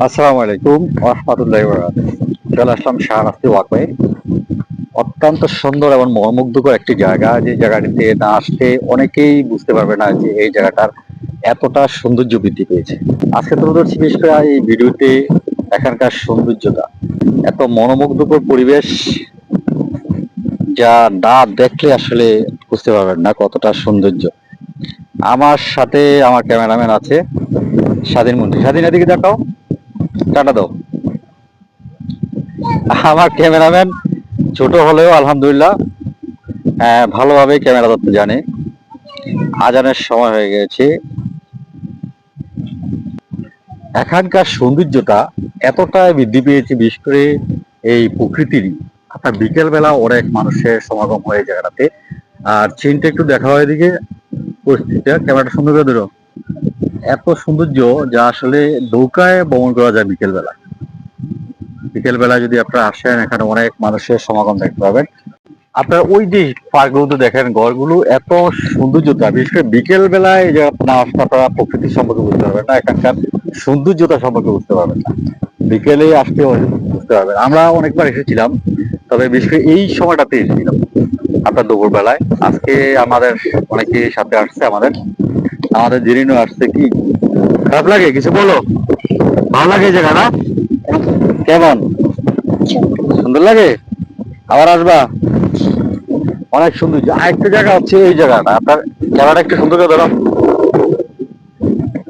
আসসালামু আলাইকুম রাহমাতুল্লাহি ওয়া বারাকাতুহু। চলে আসলাম শাহরাস্তি ওয়াকওয়ে। অত্যন্ত সুন্দর এবং মনোমুগ্ধকর একটি জায়গা, যে জায়গাটিতে না আসলে অনেকেই বুঝতে পারবে না যে এই জায়গাটার এতটা সৌন্দর্য বৃদ্ধি পেয়েছে। আজকে তুলে ধরছি বিশেষ করে এই ভিডিওতে এখানকার সৌন্দর্যটা, এত মনোমুগ্ধকর পরিবেশ, যা না দেখলে আসলে বুঝতে পারবেন না কতটা সৌন্দর্য। আমার সাথে আমার ক্যামেরাম্যান আছে স্বাধীন মন্ত্রী। স্বাধীন, এদিকে দেখাও, টাটা দাও। আমার ক্যামেরাম্যান ছোট হলেও আলহামদুলিল্লাহ ভালোভাবে ক্যামেরা ধরতে জানে। আজানের সময় হয়ে গেছে। এখানকার সৌন্দর্যটা এতটাই বৃদ্ধি পেয়েছে, বিশেষ করে এই প্রকৃতির। আপনার বিকেল বেলা অনেক মানুষের সমাগম হয়ে জায়গাটাতে। আর চিনটা একটু দেখা হয় এদিকে, পরিস্থিতিটা ক্যামেরাটা সুন্দর করে ধরো। এত সৌন্দর্য যা আসলে নৌকায় ভ্রমণ করা যায় বিকেল বেলা। বিকেল বেলা যদি আপনারা আসেন, এখানে অনেক মানুষের সমাগম দেখতে পাবেন। আপনার ওই যে পার্কগুলো দেখেন, ঘরগুলো এত সৌন্দর্যতা, বিশেষ করে বিকেল বেলায় যে না আসলে আপনারা প্রকৃতির সম্পর্কে বুঝতে পারবেন না, এখানকার সৌন্দর্যতা সম্পর্কে বুঝতে পারবেন না। বিকেলে আসতে বুঝতে পারবেন। আমরা অনেকবার এসেছিলাম, তবে বিশেষ করে এই সময়টাতে এসেছিলাম আপনার দুপুর বেলায়। আজকে আমাদের অনেকে সাথে আসছে, আমাদের আমাদের জিরিনও আসছে। কি খারাপ লাগে? কিছু বলো। ভালো লাগে এই জায়গাটা? কেমন সুন্দর লাগে? আবার আসবা? অনেক সুন্দর। আরেকটা জায়গা হচ্ছে এই জায়গাটা, আপনার জায়গাটা একটু সুন্দর করে ধরো।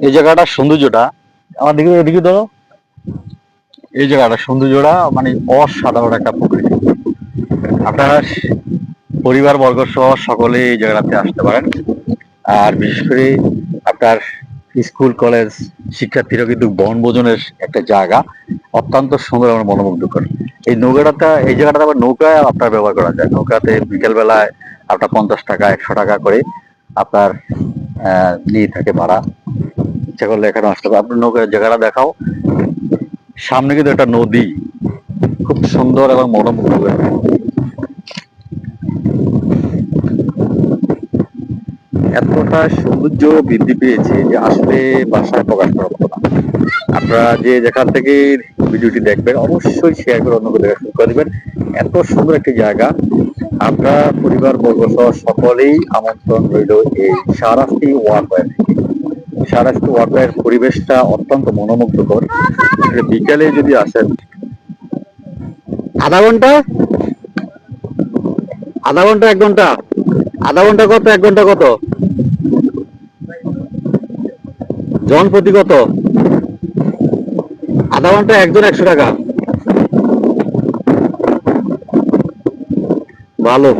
এই জায়গাটার সৌন্দর্যটা আমার দিকে, এদিকে ধরো। এই জায়গাটা সৌন্দর্যটা মানে অসাধারণ একটা প্রকৃতি। আপনারা পরিবার বর্গ সহ সকলে এই জায়গাটাতে আসতে পারেন। আর বিশেষ করে আপনার স্কুল কলেজ শিক্ষার্থীরা কিন্তু বনভোজনের একটা জায়গা, অত্যন্ত সুন্দর এবং মনোমুগ্ধকর। এই নৌকাটা, এই জায়গাটা আবার নৌকায় আপনার ব্যবহার করা যায়। নৌকাতে বিকেল বেলায় আপনার 50 টাকা 100 টাকা করে আপনার নিয়ে থাকে ভাড়া। ইচ্ছা করলে এখানে আসতে পারে। আপনার নৌকার জায়গাটা দেখাও। সামনে কিন্তু একটা নদী, খুব সুন্দর এবং মনোমুগ্ধকর। এতটা সৌন্দর্য বৃদ্ধি পেয়েছে যে আসলে বাসায় প্রকাশ করার মতো না। আপনারা যে যেখান থেকে ভিডিওটি দেখবেন অবশ্যই শেয়ার করে অন্যকে দেখা শুরু করে দিবেন। এত সুন্দর একটি জায়গা। আপনার পরিবার বর্গ সহ সকলেই আমন্ত্রণ রইল এই শাহরাস্তি ওয়াকওয়ে। শাহরাস্তি ওয়াকওয়ের পরিবেশটা অত্যন্ত মনোমুগ্ধকর। বিকালে যদি আসেন, আধা ঘন্টা, আধা ঘন্টা 1 ঘন্টা, আধা ঘন্টা কত 1 ঘন্টা কত, জন প্রতি কত? আধা ঘন্টা একজন 100 টাকা। ভালো।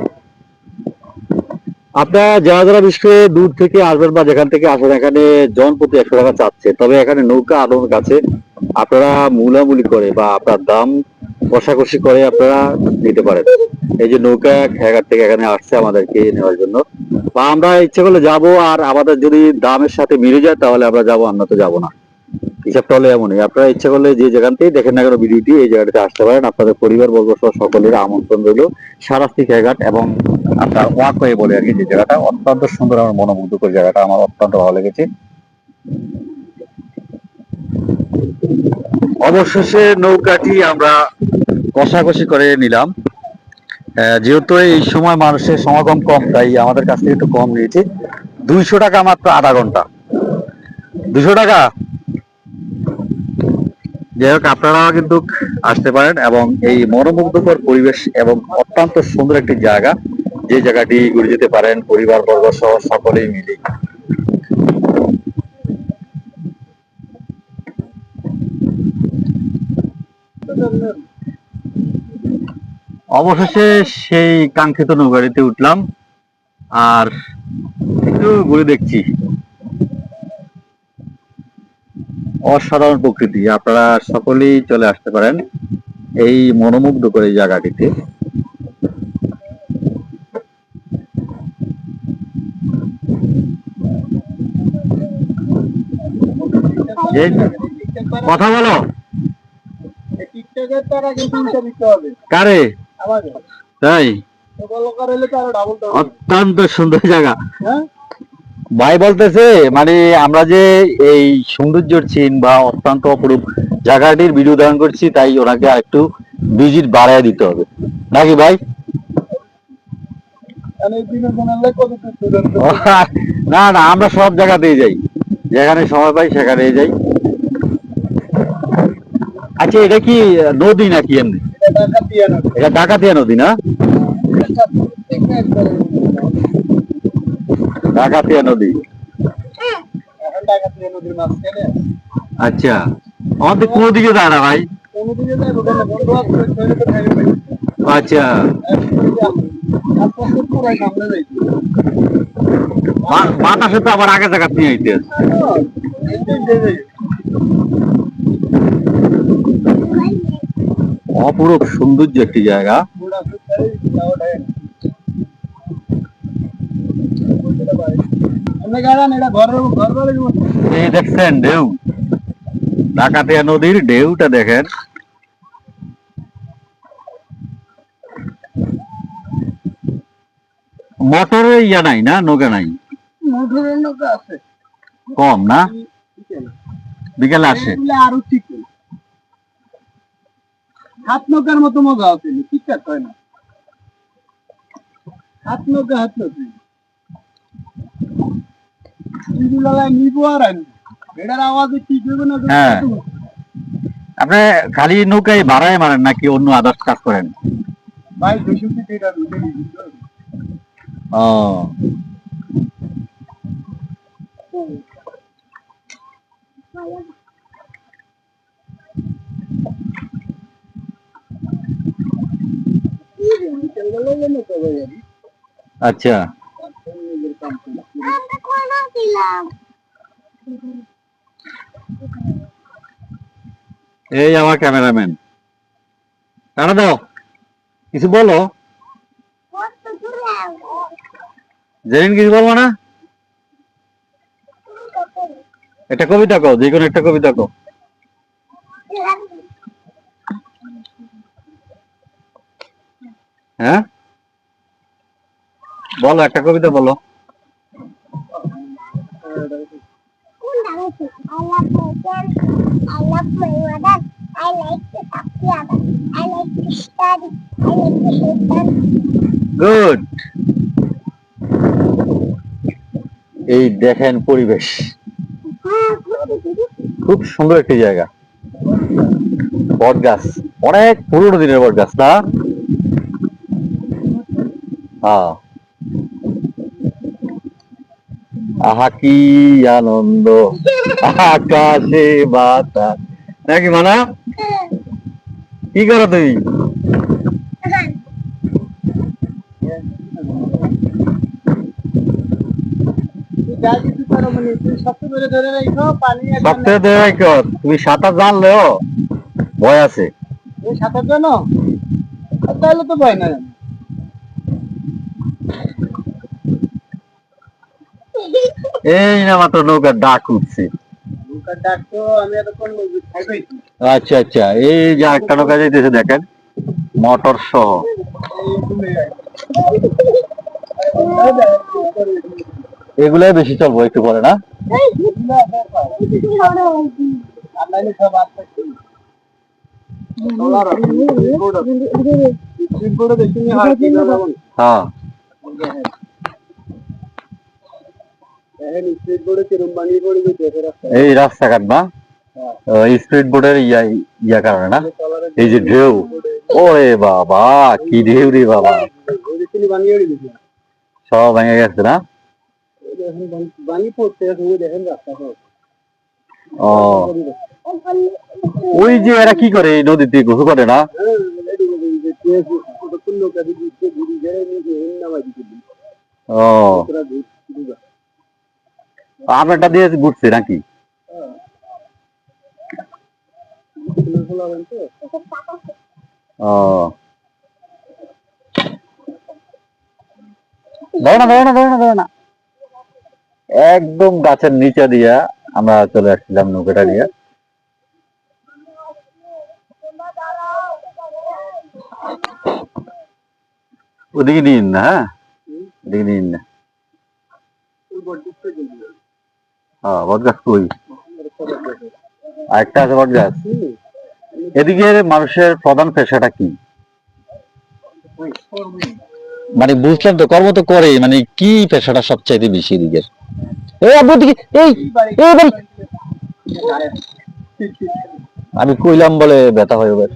আপনারা যারা যারা বিশেষ করে দূর থেকে আসবেন বা যেখান থেকে আসেন, এখানে জন প্রতি 100 টাকা চাচ্ছে। তবে এখানে নৌকা আদানের কাছে আপনারা মূলামূলি করে বা আপনার দাম কষাকষি করে আপনারা নিতে পারেন। এই যে নৌকা খেয়াঘাট থেকে এখানে আসছে আমাদেরকে নেওয়ার জন্য, বা আমরা ইচ্ছে করলে যাব, আর আমাদের যদি দামের সাথে মিলে যায় তাহলে আমরা যাবো, আমরা তো যাবো না। হিসাবটা হলো এমনই। আপনারা ইচ্ছা করলে যে যেখান থেকে দেখেন না কেন ভিডিওটি, এই জায়গাটাতে আসতে পারেন। আপনাদের পরিবার বর্গ সহ সকলের আমন্ত্রণ রইল শাহরাস্তি খেয়াঘাট এবং আপনার ওয়াকওয়ে বলে আর কি, যে জায়গাটা অত্যন্ত সুন্দর, আমার মনোমুগ্ধকর জায়গাটা, আমার অত্যন্ত ভালো লেগেছে। অবশেষে নৌকাটি আমরা কষাকষি করে নিলাম। যেহেতু এই সময় মানুষের সমাগম কম, তাই আমাদের কাছ থেকে একটু কম নিয়েছে। 200 টাকা মাত্র আধা ঘন্টা। 200 টাকা। যাই হোক, আপনারাও কিন্তু আসতে পারেন এবং এই মনোমুগ্ধকর পরিবেশ এবং অত্যন্ত সুন্দর একটি জায়গা, যে জায়গাটি ঘুরে যেতে পারেন পরিবার বর্গ সহ সকলেই মিলে। অবশেষে সেই কাঙ্ক্ষিত নৌকাটিতে উঠলাম আর একটু ঘুরে দেখছি। অসাধারণ প্রকৃতি। আপনারা সকলেই চলে আসতে পারেন এই মনোমুগ্ধকর এই জায়গাটিতে। কথা বলো। কারে? তাই? অত্যন্ত সুন্দর জায়গা। ভাই বলতেছে মানে আমরা যে এই সৌন্দর্যের চিন বা অত্যন্ত অপরূপ জায়গাটির ভিডিও ধারণ করছি, তাই ওনাকে আরেকটু ভিজিট বাড়ায় দিতে হবে নাকি ভাই? না না, আমরা সব জায়গাতেই যাই, যেখানে সময় পাই সেখানেই যাই। আচ্ছা, এটা কি নদী নাকি এমনি? এটা ডাকাতিয়া নদী না? ডাকাতিয়া নদী। আচ্ছা, আমাদের কোন দিকে যায় না ভাই? আচ্ছা, বাতাসে তো আবার আগে জায়গা নিয়ে আইতে আছে। অপরূপ সৌন্দর্য একটি জায়গা। এই দেখছেন ঢেউ, ডাকাতিয়া নদীর ঢেউটা দেখেন। মোটরের ইয়া নাই না, নৌকা নাই? মোটরের নৌকা আছে, কম না, বিকেলে আসে। আরো ঠিক হাত নৌকার মতো মজা আছে, ঠিকঠাক হয় না। হাত নৌকা নিবো আর আনবো, এটার আওয়াজে ঠিক হইবে না। হ্যাঁ, আপনি খালি নৌকায় ভাড়ায় মারেন নাকি অন্য আদার্স কাজ করেন? ভাই 200 ফিট এটা ও, আচ্ছা। এই আমার ক্যামেরাম্যান, টানা দাও, কিছু বলো। জেরিন কিছু বলবো না? একটা কবিতা কও, যে কোনো একটা কবিতা কও। হ্যাঁ, বলো একটা কবিতা বলো। গুড। এই দেখেন পরিবেশ, খুব সুন্দর একটি জায়গা। বট গাছ, অনেক পুরোনো দিনের বট গাছ না? হ্যাঁ। আহা কি আনন্দ, আকাশে বাতাস, নাকি মানা? কি করো তুমি? তুমি সাঁতার জানলেও ভয় আছে। সাঁতার জানো? তাহলে তো ভয় নাই। এই না মাত্র নৌকার ডাক উঠছে। আচ্ছা আচ্ছা, এই যে একটা নৌকা যাইতেছে দেখেন, মোটর সহ। এগুলাই বেশি চলবো একটু পরে না? হ্যাঁ, এই রাস্তাঘাট না, স্পিড বোর্ডের ইয়া কারণে না, এই যে ঢেউ, ওরে বাবা কি ঢেউ রে বাবা, সব ভেঙে গেছে না? ও, ওই যে এরা কি করে এই নদীতে গোসল করে না? ও, আপনারটা দিয়ে ঘুরছে নাকি? ও, ধরে না ধরে না ধরে না ধরে না, একদম গাছের নিচে দিয়া আমরা চলে আসছিলাম নৌকাটা দিয়ে। ওদিকে নিন না, হ্যাঁ, ওদিকে নিন না। বট গাছ কই? আরেকটা আছে বট গাছ। এদিকে মানুষের প্রধান পেশাটা কি? মানে বুঝলাম তো, কর্ম তো করে, মানে কি পেশাটা সবচাইতে বেশি দিকের? এই আব্বু দিকে, এই এই ভাই, আমি কইলাম বলে ব্যথা হয়ে যাবে।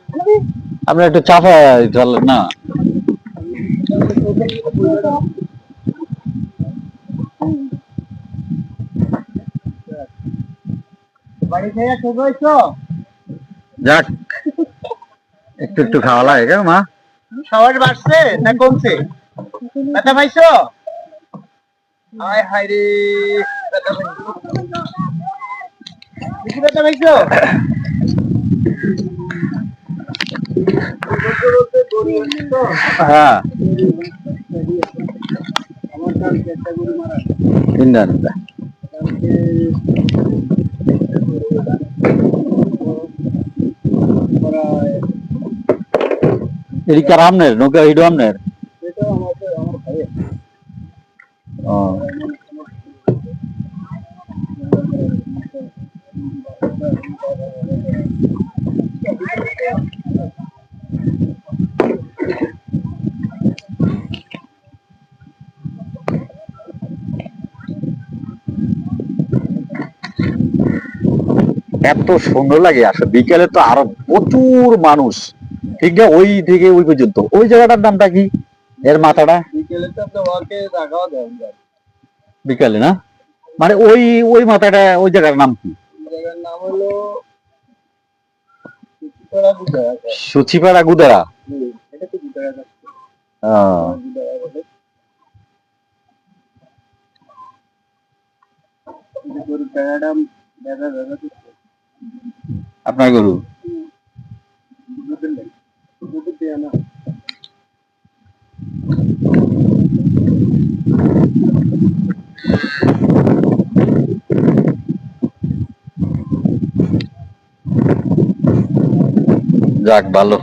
আপনার একটু চাপা চলেন না। বাড়ি থেকে শুরু হয়েছো? যাক, একটু একটু খাওয়া লাগে কেন মা? সাহস বাড়ছে না কমছে? ব্যথা পাইছো? হায় হায় রে, ব্যথা পাইছো? বেশি ব্যথা পাইছো? হ্যাঁ, আমার কালকে একটা গরু মারা ইন্দানিন্দা। কালকে প্রায় এদিকে আর আমনের নৌকা হিডো আমনের। এটা আমার ভাইয়ের। ও, এত সুন্দর লাগে আসলে। বিকেলে তো আরো প্রচুর মানুষ, ঠিক না? ওই থেকে ওই পর্যন্ত। ওই জায়গাটার নামটা কি, এর মাথাটা? বিকেলে তো আপনার ওয়াকে রাখাও দেন যায়। বিকালে না, মানে ওই ওই মাথাটা, ওই জায়গার নাম কি? জায়গার নাম হলো সুচিপাড়া গুদারা। সুচিপাড়া গুদারা। এটা তো গুদারা না, আহ, গুদারা বলে। এই গরুর জায়গাটা দেখা দেখা দিচ্ছে। আপনার গরু? দুধের লেগে। দুধের দেয়া না। যাক, ভালো।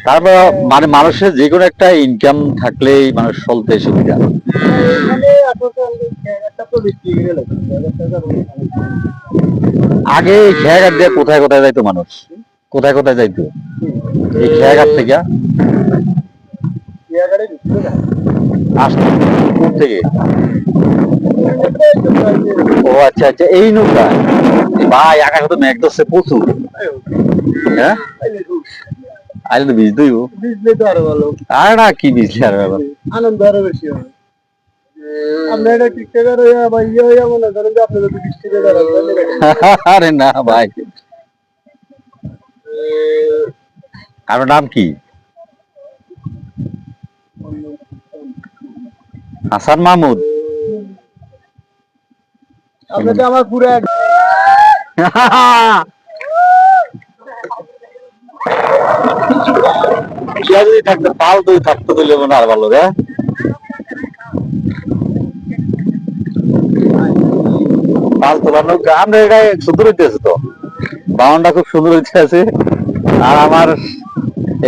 তারপর মানে মানুষের যে কোনো একটা ইনকাম থাকলেই মানুষ চলতে সুবিধা। এখানে আসলে জায়গাটা তো বিক্রি করে লাগে। জায়গাটা আগে এই খেয়াঘাট দিয়ে কোথায় কোথায় যাইতো মানুষ? কোথায় কোথায় যাইতো এই খেয়াঘাট থেকে? জায়গাটা বিক্রি করে লাগে। আসতো কোথা থেকে? ও আচ্ছা আচ্ছা, এই নৌকা। ভাই আকাশে তো মেঘ ধরছে প্রচুর। হ্যাঁ, আইলে তো বীজ দইব। বুঝলে তো আরো ভালো। আর না, কি বীজলে আর ব্যাপার। আনন্দ আরো বেশি হবে। আমরা এটা টিকটকার হইয়া বা ইয়ে হইয়া মনে করেন যে আপনি যদি 20 টাকা দাঁড়ান। আরে না ভাই, আপনার নাম কি? হাসান মাহমুদ। আপনি তো আমার পুরো যদি থাকতো, পাল তুই থাকতো, তুই লেবো না আর ভালো রে। পাল তোলার নৌকা আমরা এটাই সুন্দর হইতেছে তো, বাউন্ডটা খুব সুন্দর হইতেছে। আর আমার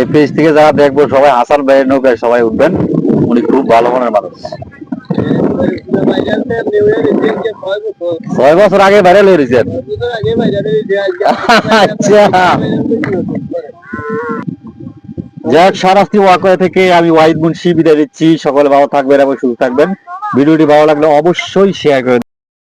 এই পেজ থেকে যারা দেখবো সবাই হাসান ভাইয়ের নৌকায় সবাই উঠবেন। উনি খুব ভালো মনের মানুষ। 6 বছর আগে ভাইরাল হয়ে গেছেন। আচ্ছা, যাক, সারাস্তি ওয়াকওয়ে থেকে আমি ওয়াহিদ মুন্সি বিদায় দিচ্ছি। সকলে ভালো থাকবেন এবং সুস্থ থাকবেন। ভিডিওটি ভালো লাগলে অবশ্যই শেয়ার করে